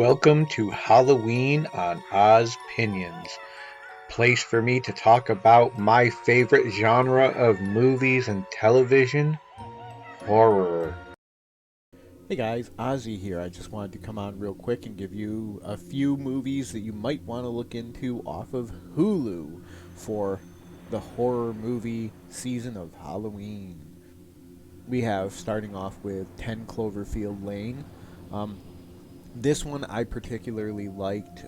Welcome to Halloween on ozpinions, place for me to talk about my favorite genre of movies and television, horror. Hey guys, Ozzy here. I just wanted to come on real quick and give you a few movies that you might want to look into off of Hulu for the horror movie season of Halloween. We have starting off with 10 Cloverfield Lane. Um, this one I particularly liked.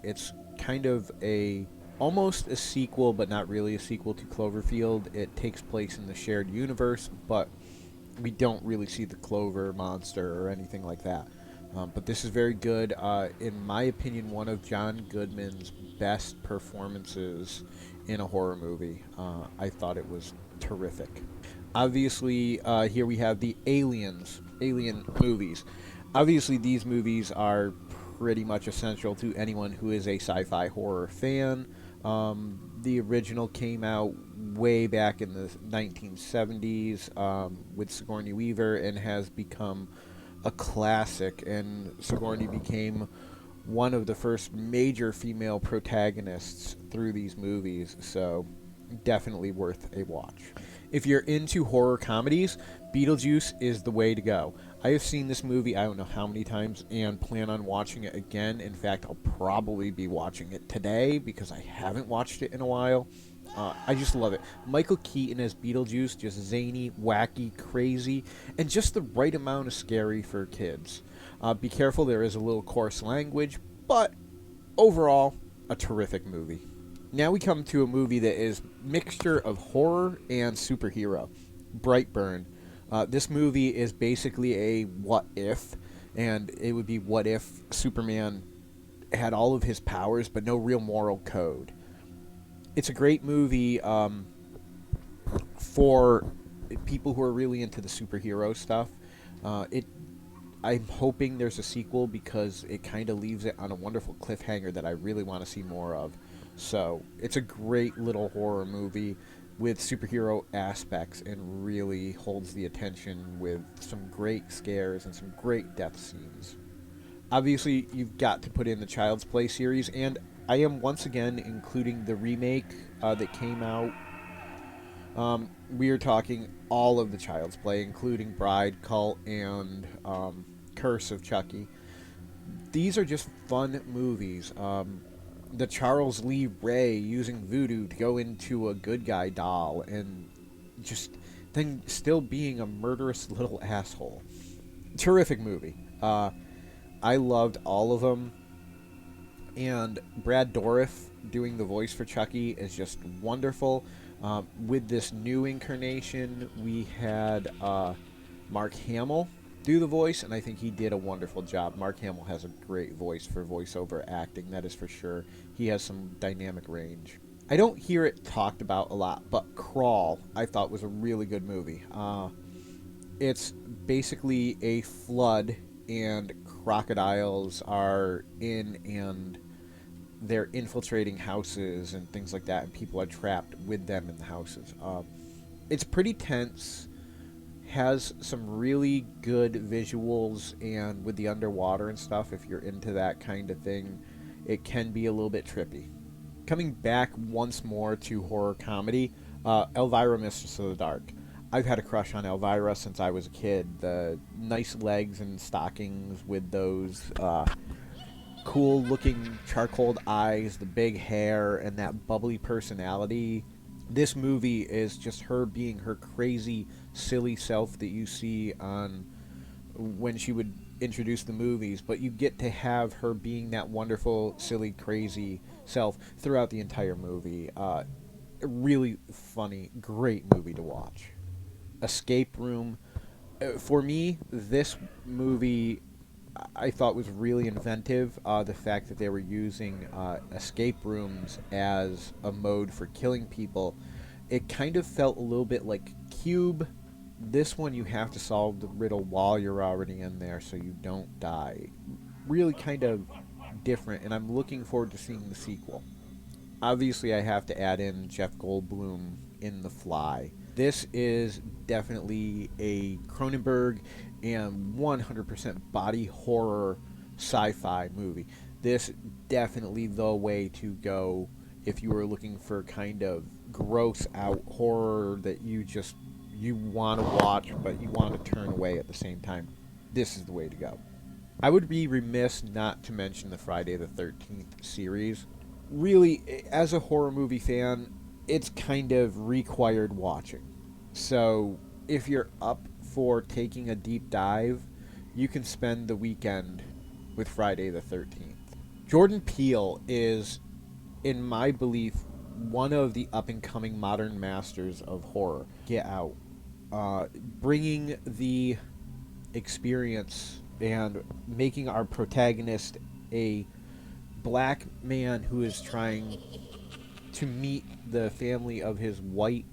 It's kind of a almost a sequel, but not really a sequel to Cloverfield. It takes place in the shared universe, but we don't really see the Clover monster or anything like that. But this is very good. In my opinion, one of John Goodman's best performances in a horror movie. I thought it was terrific. Obviously, here we have the Alien movies. Obviously, these movies are pretty much essential to anyone who is a sci-fi horror fan. The original came out way back in the 1970s with Sigourney Weaver and has become a classic. And Sigourney became one of the first major female protagonists through these movies, so definitely worth a watch. If you're into horror comedies, Beetlejuice is the way to go. I have seen this movie I don't know how many times and plan on watching it again. In fact, I'll probably be watching it today because I haven't watched it in a while. I just love it. Michael Keaton as Beetlejuice, just zany, wacky, crazy, and just the right amount of scary for kids. Be careful, there is a little coarse language, but overall, a terrific movie. Now we come to a movie that is mixture of horror and superhero, Brightburn. This movie is basically a what if, and it would be what if Superman had all of his powers but no real moral code. It's a great movie for people who are really into the superhero stuff. It I'm hoping there's a sequel because it kind of leaves it on a wonderful cliffhanger that I really want to see more of. So it's a great little horror movie with superhero aspects and really holds the attention with some great scares and some great death scenes. Obviously, you've got to put in the Child's Play series, and I am once again including the remake that came out. We are talking all of the Child's Play, including Bride, Cult, and Curse of Chucky. These are just fun movies. The Charles Lee Ray using voodoo to go into a good guy doll and just then still being a murderous little asshole. Terrific movie. I loved all of them. And Brad Dourif doing the voice for Chucky is just wonderful. With this new incarnation, we had Mark Hamill do the voice, and I think he did a wonderful job. Mark Hamill has a great voice for voiceover acting, that is for sure. He has some dynamic range. I don't hear it talked about a lot, but Crawl I thought was a really good movie. It's basically a flood, and crocodiles are in and they're infiltrating houses and things like that, and people are trapped with them in the houses. It's pretty tense, has some really good visuals, and with the underwater and stuff, if you're into that kind of thing, it can be a little bit trippy. Coming back once more to horror comedy, Elvira, Mistress of the Dark. I've had a crush on Elvira since I was a kid. The nice legs and stockings with those cool looking charcoal eyes, the big hair, and that bubbly personality. This movie is just her being her crazy, silly self that you see on when she would introduce the movies, but you get to have her being that wonderful, silly, crazy self throughout the entire movie. Really funny, great movie to watch. Escape Room. For me, this movie I thought was really inventive. The fact that they were using escape rooms as a mode for killing people, it kind of felt a little bit like Cube. This one you have to solve the riddle while you're already in there so you don't die. Really kind of different, and I'm looking forward to seeing the sequel. Obviously, I have to add in Jeff Goldblum in The Fly. This is definitely a Cronenberg and 100% body horror sci-fi movie. This definitely the way to go if you were looking for kind of gross out horror that you want to watch but you want to turn away at the same time. This is the way to go. I would be remiss not to mention the Friday the 13th series. Really, as a horror movie fan, it's kind of required watching. So, if you're up for taking a deep dive, you can spend the weekend with Friday the 13th. Jordan Peele is, in my belief, one of the up and coming modern masters of horror. Get Out. Bringing the experience and making our protagonist a black man who is trying to meet the family of his white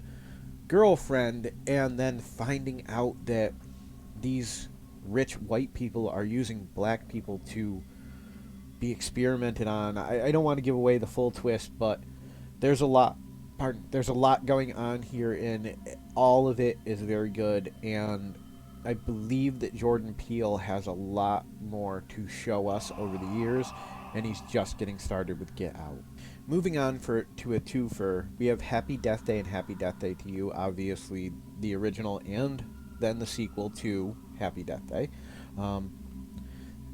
girlfriend and then finding out that these rich white people are using black people to be experimented on. I don't want to give away the full twist, but there's a lot there's a lot going on here, and all of it is very good, and I believe that Jordan Peele has a lot more to show us over the years, and he's just getting started with Get Out. Moving on to a twofer, we have Happy Death Day and Happy Death Day to You, obviously the original and then the sequel to Happy Death Day.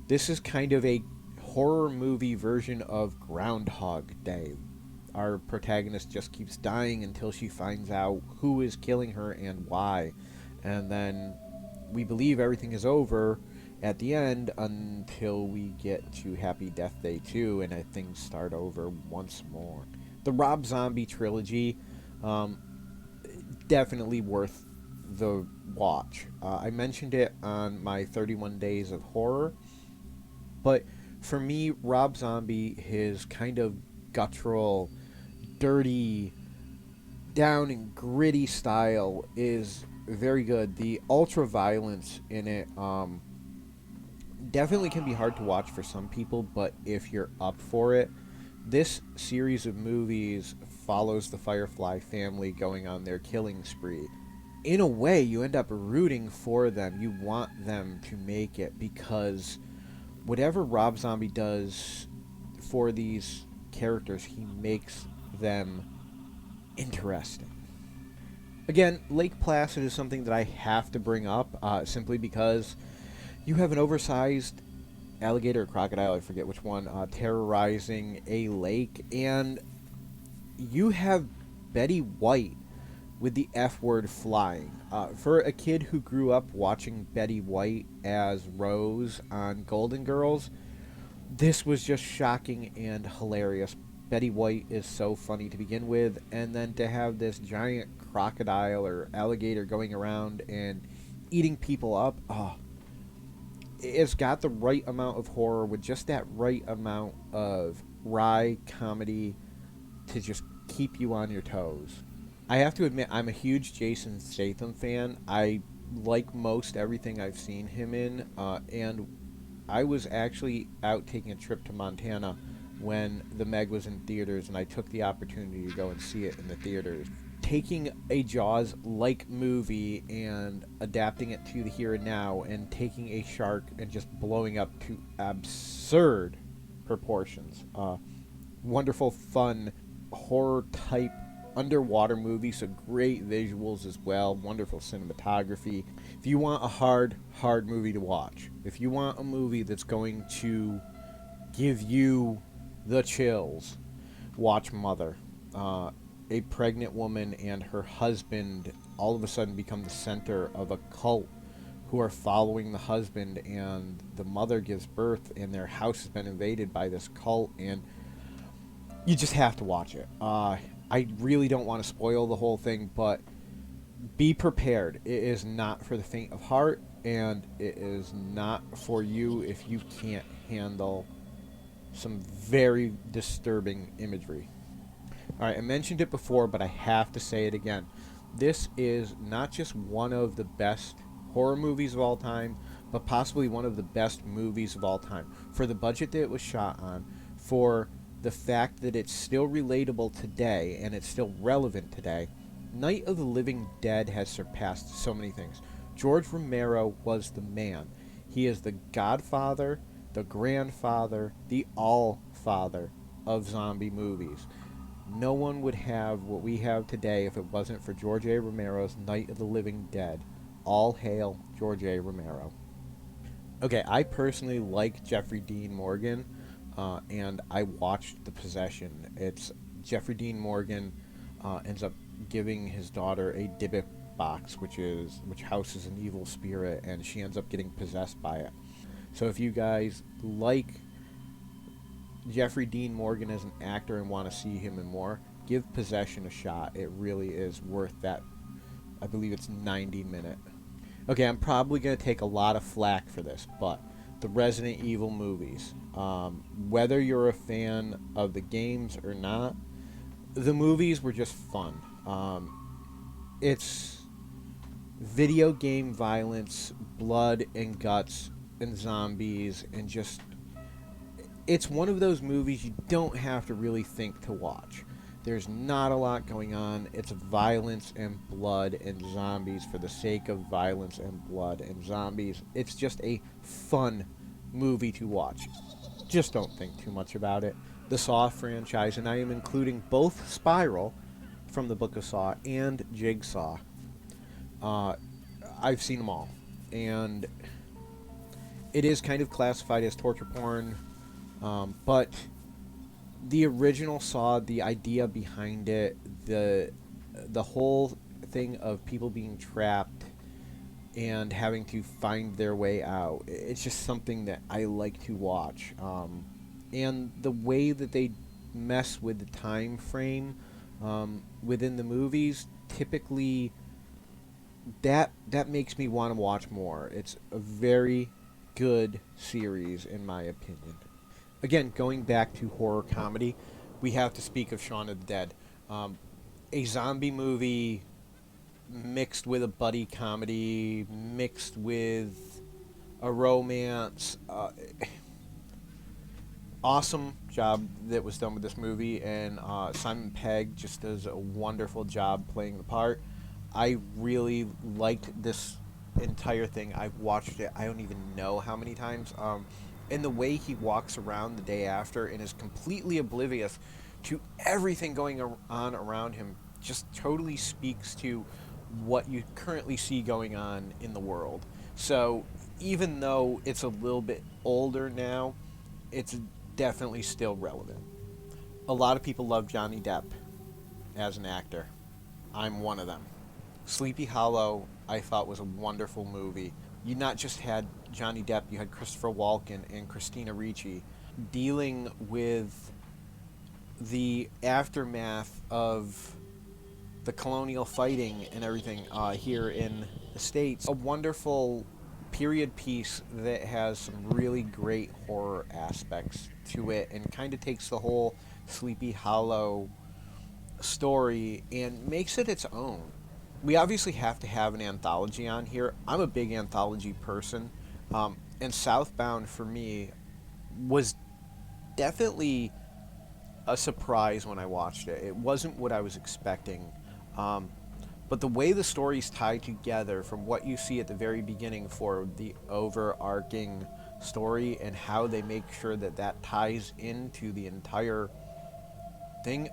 This is kind of a horror movie version of Groundhog Day. Our protagonist just keeps dying until she finds out who is killing her and why. And then we believe everything is over at the end until we get to Happy Death Day 2 and things start over once more. The Rob Zombie Trilogy, definitely worth the watch. I mentioned it on my 31 Days of Horror, but for me, Rob Zombie, his kind of guttural, dirty, down and gritty style is very good. The ultra violence in it definitely can be hard to watch for some people, but if you're up for it, this series of movies follows the Firefly family going on their killing spree. In a way, you end up rooting for them. You want them to make it because whatever Rob Zombie does for these characters, he makes them interesting. Again, Lake Placid is something that I have to bring up simply because you have an oversized alligator or crocodile, I forget which one, terrorizing a lake, and you have Betty White with the F word flying. For a kid who grew up watching Betty White as Rose on Golden Girls, this was just shocking and hilarious. Betty White is so funny to begin with, and then to have this giant crocodile or alligator going around and eating people up, it's got the right amount of horror with just that right amount of wry comedy to just keep you on your toes. I have to admit, I'm a huge Jason Statham fan. I like most everything I've seen him in, and I was actually out taking a trip to Montana when The Meg was in theaters, and I took the opportunity to go and see it in the theaters. Taking a Jaws-like movie and adapting it to the here and now, and taking a shark and just blowing up to absurd proportions. Wonderful, fun, horror-type underwater movie, so great visuals as well, wonderful cinematography. If you want a hard movie to watch, if you want a movie that's going to give you the chills, watch Mother. A pregnant woman and her husband all of a sudden become the center of a cult who are following the husband, and the mother gives birth and their house has been invaded by this cult, and you just have to watch it. I really don't want to spoil the whole thing, but be prepared. It is not for the faint of heart, and it is not for you if you can't handle some very disturbing imagery. Alright, I mentioned it before, but I have to say it again. This is not just one of the best horror movies of all time, but possibly one of the best movies of all time. For the budget that it was shot on, for the fact that it's still relatable today, and it's still relevant today, Night of the Living Dead has surpassed so many things. George Romero was the man. He is the godfather, the grandfather, the all-father of zombie movies. No one would have what we have today if it wasn't for George A. Romero's Night of the Living Dead. All hail George A. Romero. Okay, I personally like Jeffrey Dean Morgan, and I watched The Possession. It's Jeffrey Dean Morgan ends up giving his daughter a Dybbuk box, which houses an evil spirit, and she ends up getting possessed by it. So if you guys like Jeffrey Dean Morgan as an actor and want to see him in more, give Possession a shot. It really is worth that. I believe it's 90-minute. Okay, I'm probably going to take a lot of flack for this, but the Resident Evil movies, whether you're a fan of the games or not, the movies were just fun. It's video game violence, blood and guts and zombies, and just it's one of those movies you don't have to really think to watch. There's not a lot going on. It's violence and blood and zombies for the sake of violence and blood and zombies. It's just a fun movie to watch. Just don't think too much about it. The Saw franchise, and I am including both Spiral from the Book of Saw and Jigsaw. I've seen them all. And it is kind of classified as torture porn, but the original Saw, the idea behind it, the whole thing of people being trapped and having to find their way out, it's just something that I like to watch. And the way that they mess with the time frame within the movies, typically that makes me want to watch more. It's a very good series in my opinion. Again, going back to horror comedy, we have to speak of Shaun of the Dead. A zombie movie mixed with a buddy comedy, mixed with a romance. Awesome job that was done with this movie, and Simon Pegg just does a wonderful job playing the part. I really liked this entire thing. I've watched it I don't even know how many times. And the way he walks around the day after and is completely oblivious to everything going on around him just totally speaks to what you currently see going on in the world. So even though it's a little bit older now, it's definitely still relevant. A lot of people love Johnny Depp as an actor. I'm one of them. Sleepy Hollow, I thought, was a wonderful movie. You not just had Johnny Depp, you had Christopher Walken and Christina Ricci dealing with the aftermath of the colonial fighting and everything here in the States. A wonderful period piece that has some really great horror aspects to it and kind of takes the whole Sleepy Hollow story and makes it its own. We obviously have to have an anthology on here. I'm a big anthology person, and Southbound for me was definitely a surprise when I watched it. It wasn't what I was expecting, but the way the stories tie together from what you see at the very beginning for the overarching story and how they make sure that that ties into the entire thing,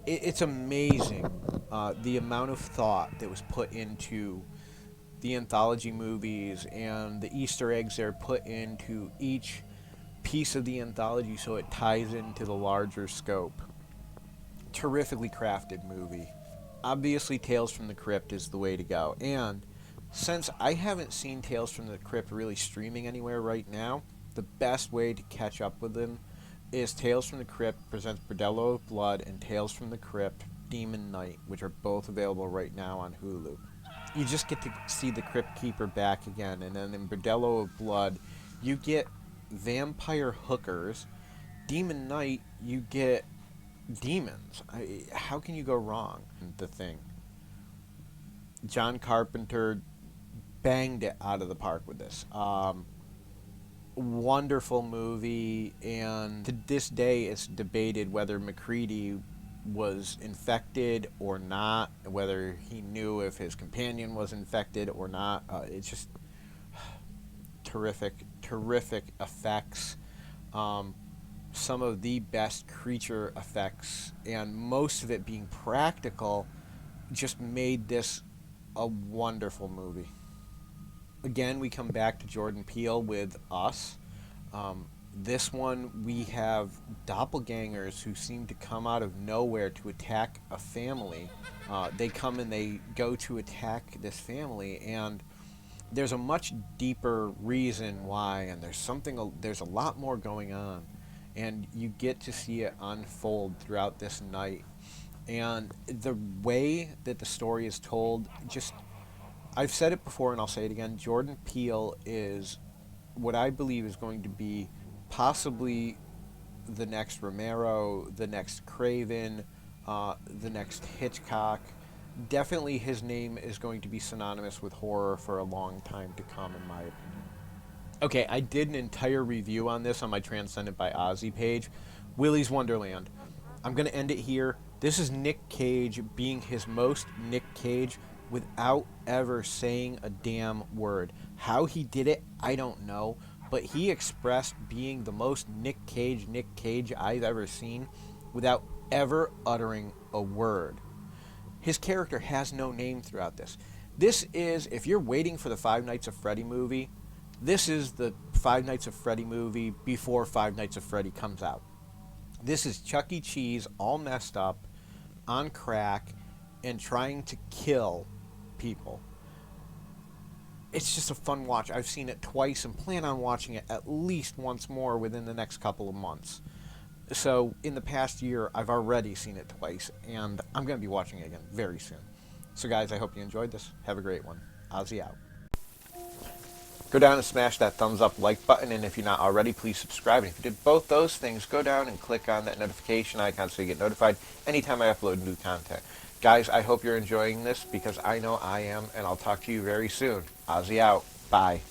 it's amazing the amount of thought that was put into the anthology movies and the Easter eggs that are put into each piece of the anthology so it ties into the larger scope. Terrifically crafted movie. Obviously, Tales from the Crypt is the way to go. And since I haven't seen Tales from the Crypt really streaming anywhere right now, the best way to catch up with them is Tales from the Crypt presents Bordello of Blood and Tales from the Crypt Demon Knight, which are both available right now on Hulu. You just get to see the Crypt Keeper back again, and then in Bordello of Blood, you get vampire hookers. Demon Knight, you get demons. How can you go wrong? The Thing. John Carpenter banged it out of the park with this. Wonderful movie, and to this day it's debated whether McCready was infected or not, whether he knew if his companion was infected or not. It's just terrific terrific effects, some of the best creature effects, and most of it being practical, just made this a wonderful movie. Again, we come back to Jordan Peele with Us. This one, we have doppelgangers who seem to come out of nowhere to attack a family. They come and they go to attack this family, and there's a much deeper reason why, and there's a lot more going on, and you get to see it unfold throughout this night. And the way that the story is told, just I've said it before and I'll say it again. Jordan Peele is what I believe is going to be possibly the next Romero, the next Craven, the next Hitchcock. Definitely his name is going to be synonymous with horror for a long time to come, in my opinion. Okay, I did an entire review on this on my Transcendent by Ozzy page. Willys Wonderland. I'm going to end it here. This is Nick Cage being his most Nick Cage without ever saying a damn word. How he did it, I don't know, but he expressed being the most Nick Cage I've ever seen without ever uttering a word. His character has no name throughout this. This is, if you're waiting for the Five Nights at Freddy movie, this is the Five Nights at Freddy movie before Five Nights at Freddy comes out. This is Chuck E. Cheese all messed up, on crack, and trying to kill people. It's just a fun watch. I've seen it twice and plan on watching it at least once more within the next couple of months. So in the past year, I've already seen it twice, and I'm going to be watching it again very soon. So guys, I hope you enjoyed this. Have a great one. Ozzy out. Go down and smash that thumbs up like button, and if you're not already, please subscribe. And if you did both those things, go down and click on that notification icon so you get notified anytime I upload new content. Guys, I hope you're enjoying this because I know I am, and I'll talk to you very soon. Ozzy out. Bye.